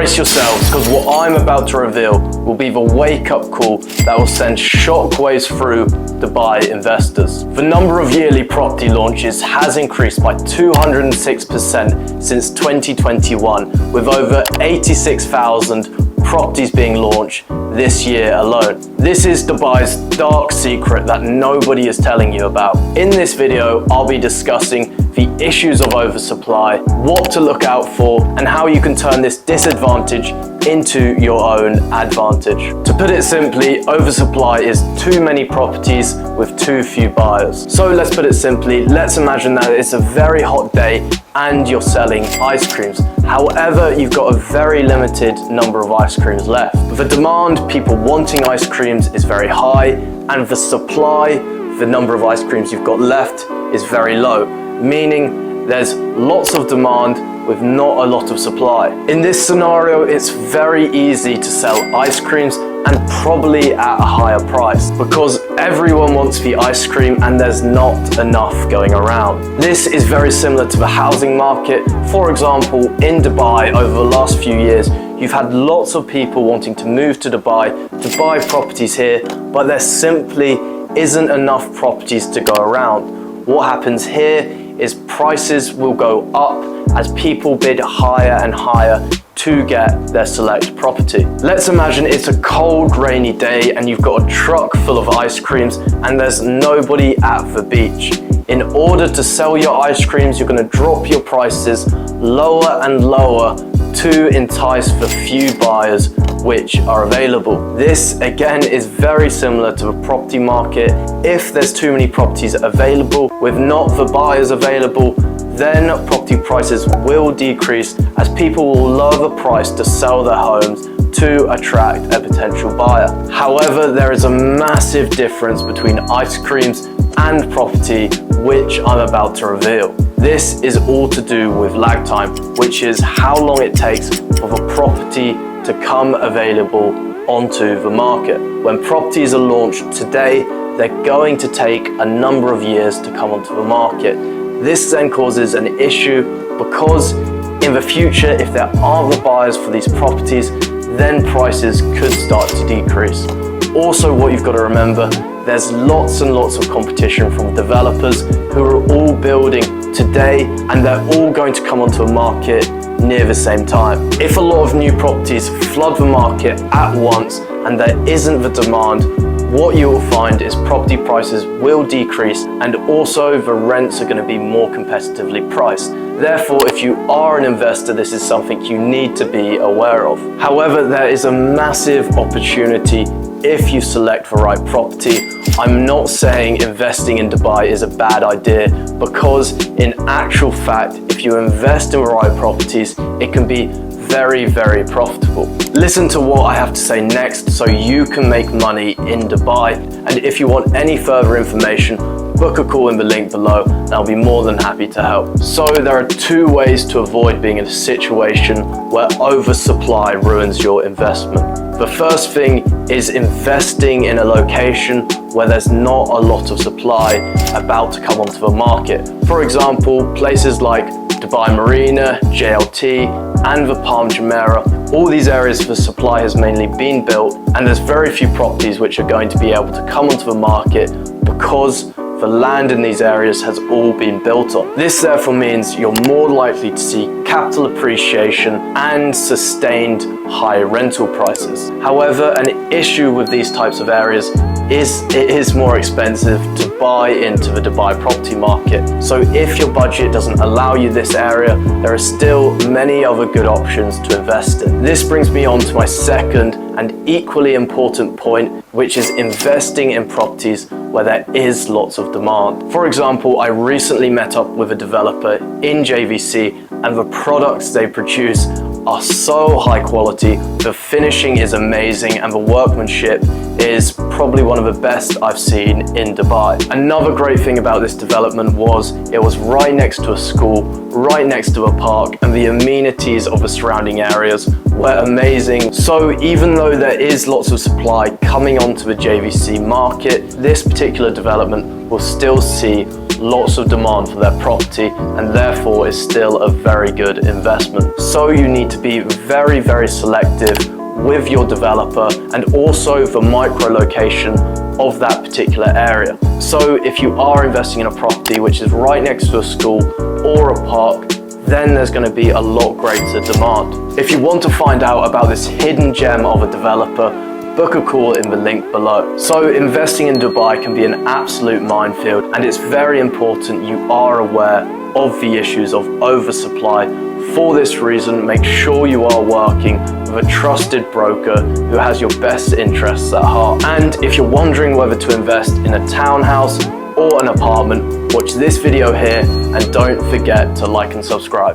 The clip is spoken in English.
brace yourselves, because what I'm about to reveal will be the wake-up call that will send shockwaves through Dubai investors. The number of yearly property launches has increased by 206% since 2021, with over 86,000 properties being launched this year alone. This is Dubai's dark secret that nobody is telling you about. In this video, I'll be discussing the issues of oversupply, what to look out for, and how you can turn this disadvantage into your own advantage. To put it simply, oversupply is too many properties with too few buyers. So let's put it simply, let's imagine that it's a very hot day and you're selling ice creams. However, you've got a very limited number of ice creams left. The demand, people wanting ice creams, is very high, and the supply, the number of ice creams you've got left, is very low, meaning there's lots of demand with not a lot of supply. In this scenario, it's very easy to sell ice creams, and probably at a higher price, because everyone wants the ice cream and there's not enough going around. This is very similar to the housing market. For example, in Dubai, over the last few years, you've had lots of people wanting to move to Dubai to buy properties here, but there simply isn't enough properties to go around. What happens here is prices will go up as people bid higher and higher to get their select property. Let's imagine it's a cold, rainy day and you've got a truck full of ice creams and there's nobody at the beach. In order to sell your ice creams, you're going to drop your prices lower and lower to entice the few buyers which are available. This again is very similar to the property market. If there's too many properties available with not the buyers available, then property prices will decrease as people will lower the price to sell their homes to attract a potential buyer. However, there is a massive difference between ice creams and property, which I'm about to reveal. This is all to do with lag time, which is how long it takes for the property to come available onto the market. When properties are launched today, they're going to take a number of years to come onto the market. This then causes an issue because in the future, if there aren't the buyers for these properties, then prices could start to decrease. Also, what you've got to remember, there's lots and lots of competition from developers who are all building today, and they're all going to come onto a market near the same time. If a lot of new properties flood the market at once and there isn't the demand, what you will find is property prices will decrease, and also the rents are going to be more competitively priced. Therefore, if you are an investor, this is something you need to be aware of. However, there is a massive opportunity if you select the right property. I'm not saying investing in Dubai is a bad idea, because in actual fact, if you invest in the right properties, it can be very, very profitable. Listen to what I have to say next so you can make money in Dubai. And if you want any further information, book a call in the link below and I'll be more than happy to help. So there are two ways to avoid being in a situation where oversupply ruins your investment. The first thing is investing in a location where there's not a lot of supply about to come onto the market. For example, places like Dubai Marina, JLT, and the Palm Jumeirah. All these areas the supply has mainly been built, and there's very few properties which are going to be able to come onto the market because the land in these areas has all been built on. This therefore means you're more likely to see capital appreciation and sustained high rental prices. However, an issue with these types of areas is it is more expensive to buy into the Dubai property market. So if your budget doesn't allow you this area, there are still many other good options to invest in. This brings me on to my second and equally important point, which is investing in properties where there is lots of demand. For example, I recently met up with a developer in JVC, and the products they produce are so high quality, the finishing is amazing, and the workmanship is probably one of the best I've seen in Dubai. Another great thing about this development was it was right next to a school, right next to a park, and the amenities of the surrounding areas were amazing. So even though there is lots of supply coming onto the JVC market, this particular development will still see lots of demand for their property and therefore is still a very good investment. So you need to be very, very selective with your developer and also the micro location of that particular area. So if you are investing in a property which is right next to a school or a park, then there's going to be a lot greater demand. If you want to find out about this hidden gem of a developer, book a call in the link below. So investing in Dubai can be an absolute minefield, and it's very important you are aware of the issues of oversupply. For this reason, make sure you are working with a trusted broker who has your best interests at heart. And if you're wondering whether to invest in a townhouse or an apartment, watch this video here and don't forget to like and subscribe.